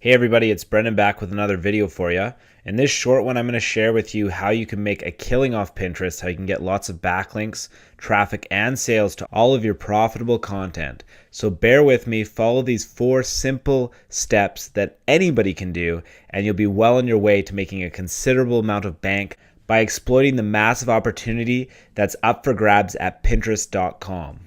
Hey everybody, it's Brendan back with another video for you. In this short one, I'm going to share with you how you can make a killing off Pinterest, how you can get lots of backlinks, traffic, and sales to all of your profitable content. So bear with me, follow these 4 simple steps that anybody can do, and you'll be well on your way to making a considerable amount of bank by exploiting the massive opportunity that's up for grabs at Pinterest.com.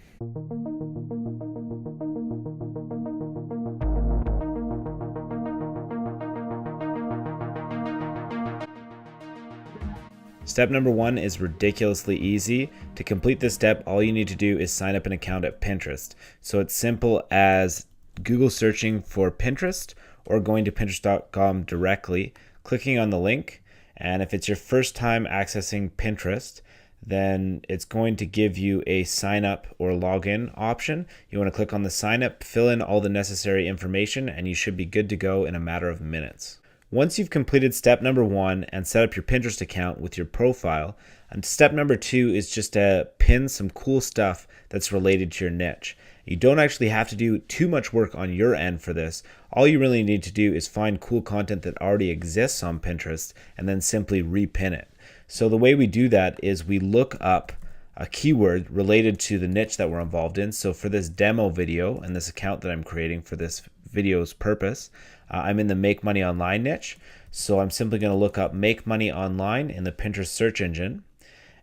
Step number 1 is ridiculously easy. To complete this step, all you need to do is sign up an account at Pinterest. So it's simple as Google searching for Pinterest or going to Pinterest.com directly, clicking on the link. And if it's your first time accessing Pinterest, then it's going to give you a sign up or login option. You want to click on the sign up, fill in all the necessary information, and you should be good to go in a matter of minutes. Once you've completed step number 1 and set up your Pinterest account with your profile, and step number 2 is just to pin some cool stuff that's related to your niche. You don't actually have to do too much work on your end for this. All you really need to do is find cool content that already exists on Pinterest and then simply repin it. So the way we do that is we look up a keyword related to the niche that we're involved in. So for this demo video and this account that I'm creating for this video's purpose, I'm in the Make Money Online niche. So I'm simply going to look up Make Money Online in the Pinterest search engine.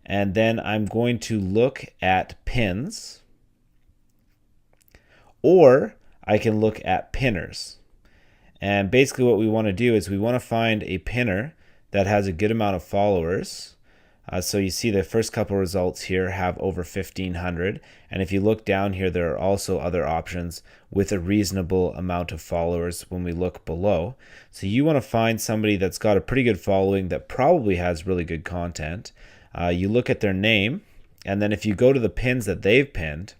And then I'm going to look at pins, or I can look at pinners. And basically what we want to do is we want to find a pinner that has a good amount of followers. So you see the first couple results here have over 1,500. And if you look down here, there are also other options with a reasonable amount of followers when we look below. So you want to find somebody that's got a pretty good following that probably has really good content. You look at their name, and then if you go to the pins that they've pinned,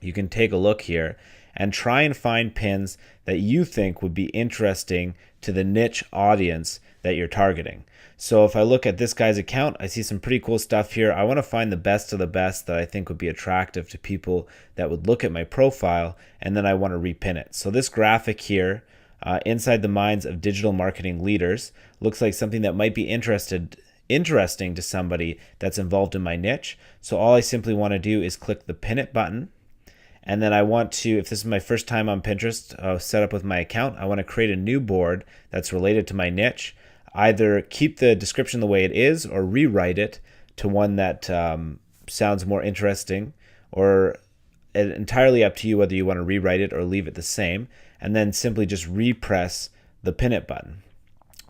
you can take a look here and try and find pins that you think would be interesting to the niche audience that you're targeting. So if I look at this guy's account, I see some pretty cool stuff here. I want to find the best of the best that I think would be attractive to people that would look at my profile, and then I want to repin it. So this graphic here, inside the minds of digital marketing leaders, looks like something that might be interesting to somebody that's involved in my niche. So all I simply want to do is click the pin it button. And then I want to, if this is my first time on Pinterest, set up with my account, I want to create a new board that's related to my niche. Either keep the description the way it is or rewrite it to one that sounds more interesting, or entirely up to you whether you want to rewrite it or leave it the same, and then simply just repress the pin it button.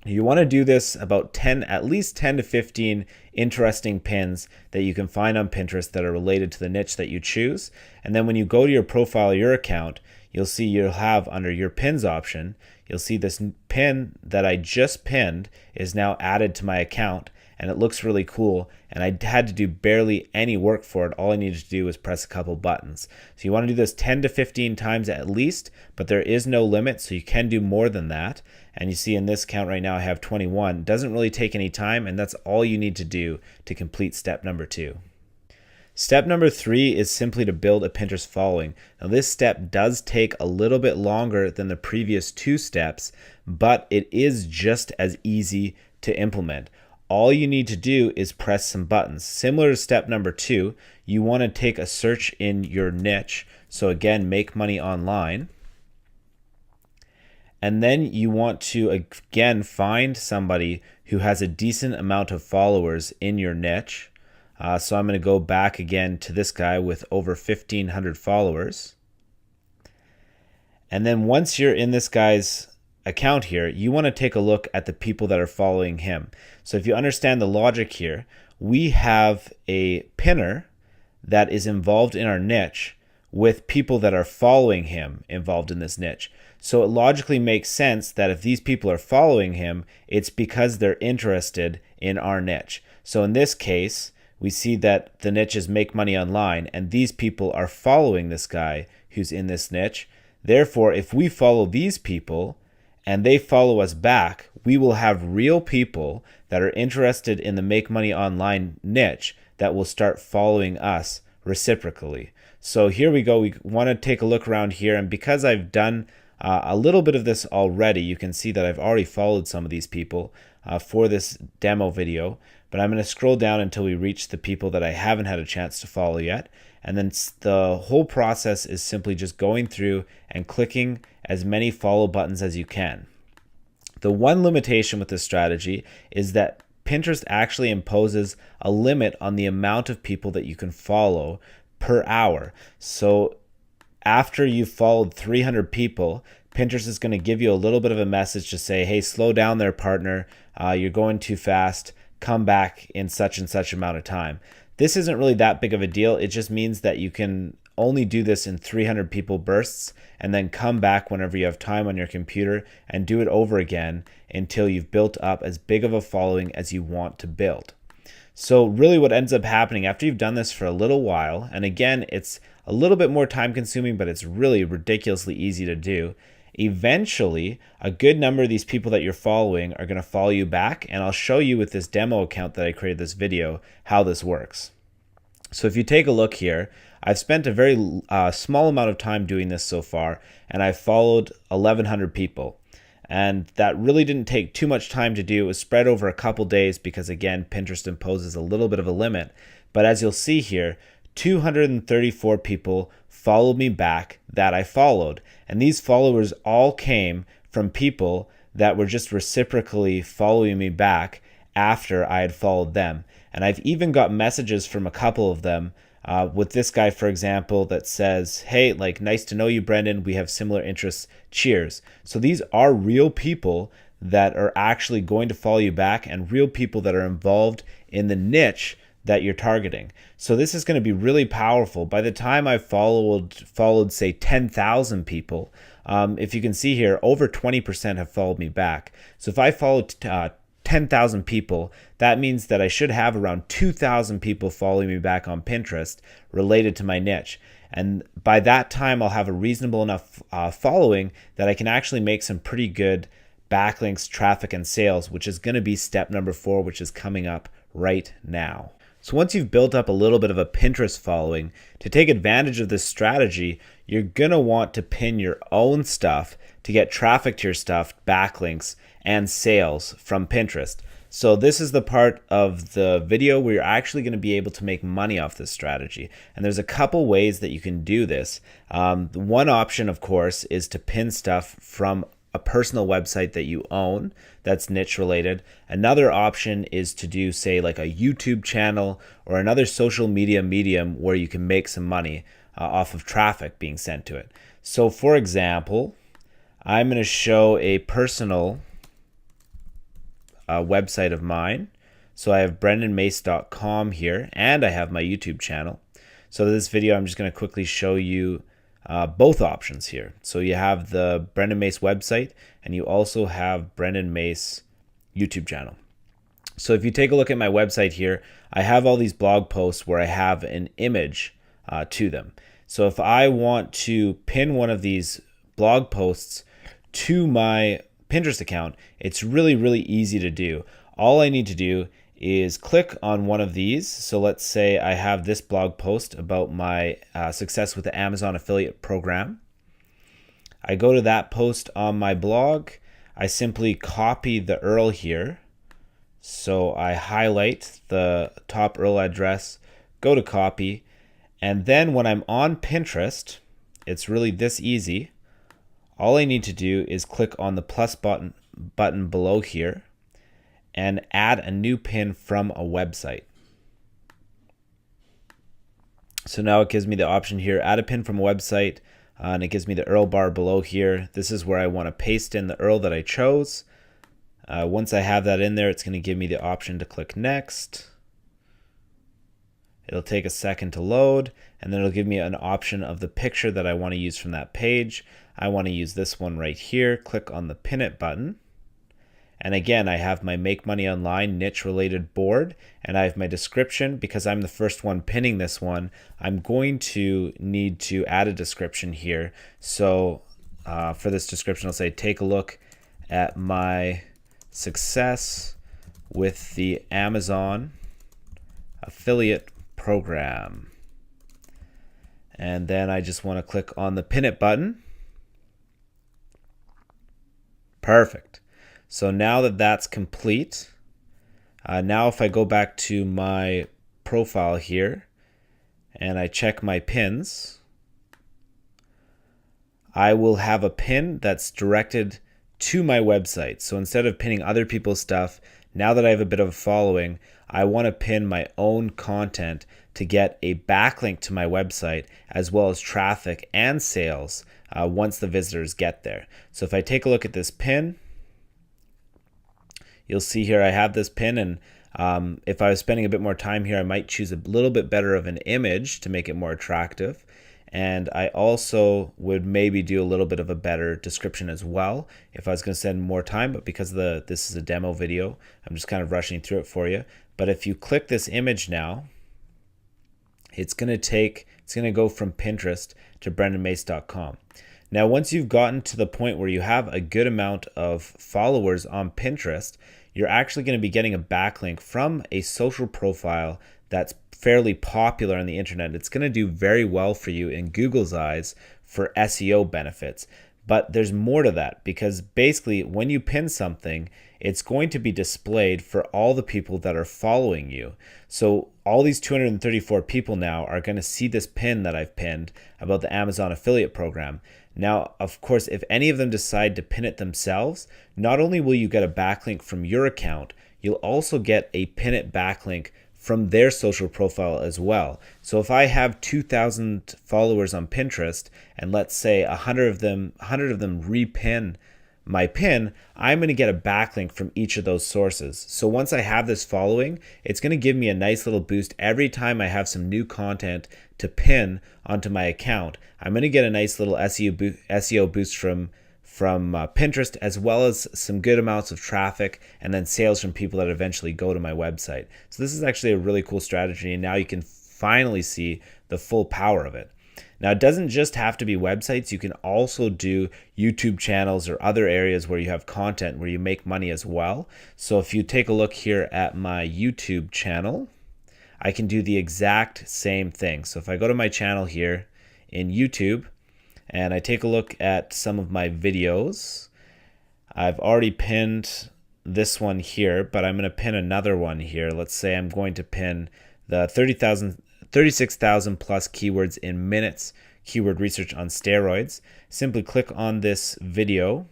You want to do this about at least 10 to 15 interesting pins that you can find on Pinterest that are related to the niche that you choose. And then when you go to your profile, your account, you'll see you'll have under your pins option, you'll see this pin that I just pinned is now added to my account, and it looks really cool. And I had to do barely any work for it. All I needed to do was press a couple buttons. So you want to do this 10 to 15 times at least, but there is no limit, so you can do more than that. And you see in this count right now I have 21. It doesn't really take any time, and that's all you need to do to complete step number 2. Step number 3 is simply to build a Pinterest following. Now this step does take a little bit longer than the previous 2 steps, but it is just as easy to implement. All you need to do is press some buttons. Similar to step number 2, you want to take a search in your niche. So again, Make Money Online. And then you want to again find somebody who has a decent amount of followers in your niche. So I'm going to go back again to this guy with over 1,500 followers. And then once you're in this guy's account here, you want to take a look at the people that are following him. So if you understand the logic here, we have a pinner that is involved in our niche with people that are following him involved in this niche. So it logically makes sense that if these people are following him, it's because they're interested in our niche. So in this case, we see that the niche is Make Money Online, and these people are following this guy who's in this niche. Therefore, if we follow these people and they follow us back, we will have real people that are interested in the Make Money Online niche that will start following us reciprocally. So here we go. We want to take a look around here, and because I've done a little bit of this already. You can see that I've already followed some of these people for this demo video, but I'm going to scroll down until we reach the people that I haven't had a chance to follow yet. And then the whole process is simply just going through and clicking as many follow buttons as you can. The one limitation with this strategy is that Pinterest actually imposes a limit on the amount of people that you can follow per hour. So after you've followed 300 people, Pinterest is going to give you a little bit of a message to say, hey, slow down there, partner. You're going too fast. Come back in such and such amount of time. This isn't really that big of a deal. It just means that you can only do this in 300 people bursts and then come back whenever you have time on your computer and do it over again until you've built up as big of a following as you want to build. So really what ends up happening after you've done this for a little while, and again, it's a little bit more time consuming, but it's really ridiculously easy to do. Eventually, a good number of these people that you're following are going to follow you back, and I'll show you with this demo account that I created this video how this works. So if you take a look here, I've spent a very small amount of time doing this so far, and I've followed 1,100 people. And that really didn't take too much time to do. It was spread over a couple days because, again, Pinterest imposes a little bit of a limit. But as you'll see here, 234 people followed me back that I followed. And these followers all came from people that were just reciprocally following me back after I had followed them. And I've even got messages from a couple of them with this guy, for example, that says, hey, like, nice to know you, Brendan. We have similar interests. Cheers. So these are real people that are actually going to follow you back and real people that are involved in the niche that you're targeting. So this is going to be really powerful. By the time I followed say 10,000 people, if you can see here, over 20% have followed me back. So if I followed 10,000 people, that means that I should have around 2,000 people following me back on Pinterest related to my niche. And by that time, I'll have a reasonable enough following that I can actually make some pretty good backlinks, traffic, and sales, which is going to be step number 4, which is coming up right now. So once you've built up a little bit of a Pinterest following, to take advantage of this strategy, you're going to want to pin your own stuff to get traffic to your stuff, backlinks, and sales from Pinterest. So this is the part of the video where you're actually going to be able to make money off this strategy. And there's a couple ways that you can do this. One option, of course, is to pin stuff from a personal website that you own that's niche related. Another option is to do, say, like a YouTube channel or another social media medium where you can make some money off of traffic being sent to it. So for example, I'm going to show a personal website of mine. So I have brendanmace.com here, and I have my YouTube channel. So this video, I'm just going to quickly show you both options here. So you have the Brendan Mace website, and you also have Brendan Mace YouTube channel. So if you take a look at my website here, I have all these blog posts where I have an image to them. So if I want to pin one of these blog posts to my Pinterest account, it's really, really easy to do. All I need to do is click on one of these. So let's say I have this blog post about my success with the Amazon affiliate program. I go to that post on my blog. I simply copy the URL here. So I highlight the top URL address, go to copy, and then when I'm on Pinterest, it's really this easy. All I need to do is click on the plus button below here and add a new pin from a website. So now it gives me the option here, add a pin from a website, and it gives me the URL bar below here. This is where I want to paste in the URL that I chose. Once I have that in there, it's going to give me the option to click next. It'll take a second to load, and then it'll give me an option of the picture that I want to use from that page. I want to use this one right here. Click on the Pin It button. And again, I have my Make Money Online niche related board, and I have my description. Because I'm the first one pinning this one, I'm going to need to add a description here. So for this description, I'll say, take a look at my success with the Amazon affiliate program. And then I just want to click on the Pin It button. Perfect. So now that that's complete, now if I go back to my profile here and I check my pins, I will have a pin that's directed to my website. So instead of pinning other people's stuff, now that I have a bit of a following, I want to pin my own content to get a backlink to my website, as well as traffic and sales once the visitors get there. So if I take a look at this pin, you'll see here I have this pin, and if I was spending a bit more time here, I might choose a little bit better of an image to make it more attractive. And I also would maybe do a little bit of a better description as well if I was going to spend more time, but because this is a demo video, I'm just kind of rushing through it for you. But if you click this image now, it's going to go from Pinterest to brendanmace.com. Now, once you've gotten to the point where you have a good amount of followers on Pinterest, you're actually going to be getting a backlink from a social profile that's fairly popular on the internet. It's going to do very well for you in Google's eyes for SEO benefits. But there's more to that, because basically when you pin something, it's going to be displayed for all the people that are following you. So all these 234 people now are going to see this pin that I've pinned about the Amazon affiliate program. Now, of course, if any of them decide to pin it themselves, not only will you get a backlink from your account, you'll also get a pin it backlink from their social profile as well. So if I have 2,000 followers on Pinterest, and let's say 100 of them repin my pin, I'm going to get a backlink from each of those sources. So once I have this following, it's going to give me a nice little boost every time I have some new content to pin onto my account. I'm going to get a nice little SEO boost from Pinterest, as well as some good amounts of traffic and then sales from people that eventually go to my website. So this is actually a really cool strategy, and now you can finally see the full power of it. Now, it doesn't just have to be websites. You can also do YouTube channels or other areas where you have content where you make money as well. So if you take a look here at my YouTube channel, I can do the exact same thing. So if I go to my channel here in YouTube and I take a look at some of my videos, I've already pinned this one here, but I'm going to pin another one here. Let's say I'm going to pin the 36,000 plus keywords in minutes keyword research on steroids. Simply click on this video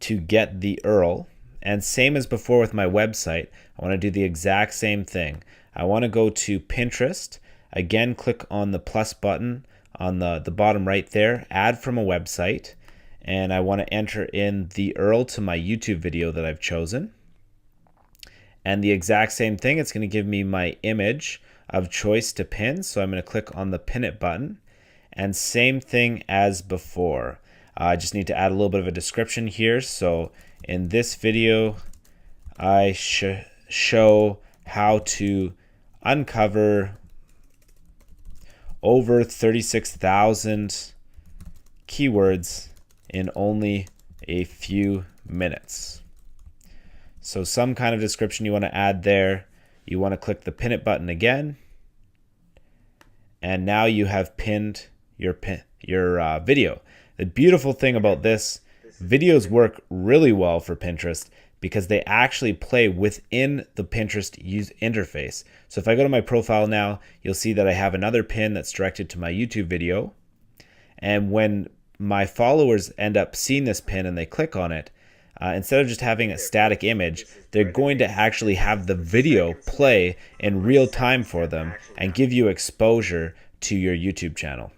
to get the URL. And same as before with my website, I want to do the exact same thing. I want to go to Pinterest. Again, click on the plus button on the bottom right there, add from a website. And I want to enter in the URL to my YouTube video that I've chosen. And the exact same thing, it's going to give me my image of choice to pin. So I'm going to click on the pin it button, and same thing as before. I just need to add a little bit of a description here. So in this video, I show how to uncover over 36,000 keywords in only a few minutes. So some kind of description you want to add there. You want to click the pin it button again. And now you have pinned your video. The beautiful thing about this, videos work really well for Pinterest because they actually play within the Pinterest interface. So if I go to my profile now, you'll see that I have another pin that's directed to my YouTube video. And when my followers end up seeing this pin and they click on it, instead of just having a static image, they're going to actually have the video play in real time for them and give you exposure to your YouTube channel.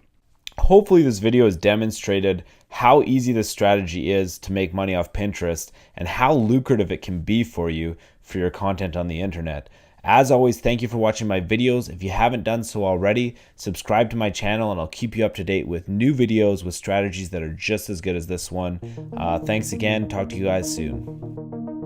Hopefully this video has demonstrated how easy this strategy is to make money off Pinterest and how lucrative it can be for you for your content on the internet. As always, thank you for watching my videos. If you haven't done so already, subscribe to my channel and I'll keep you up to date with new videos with strategies that are just as good as this one. Thanks again. Talk to you guys soon.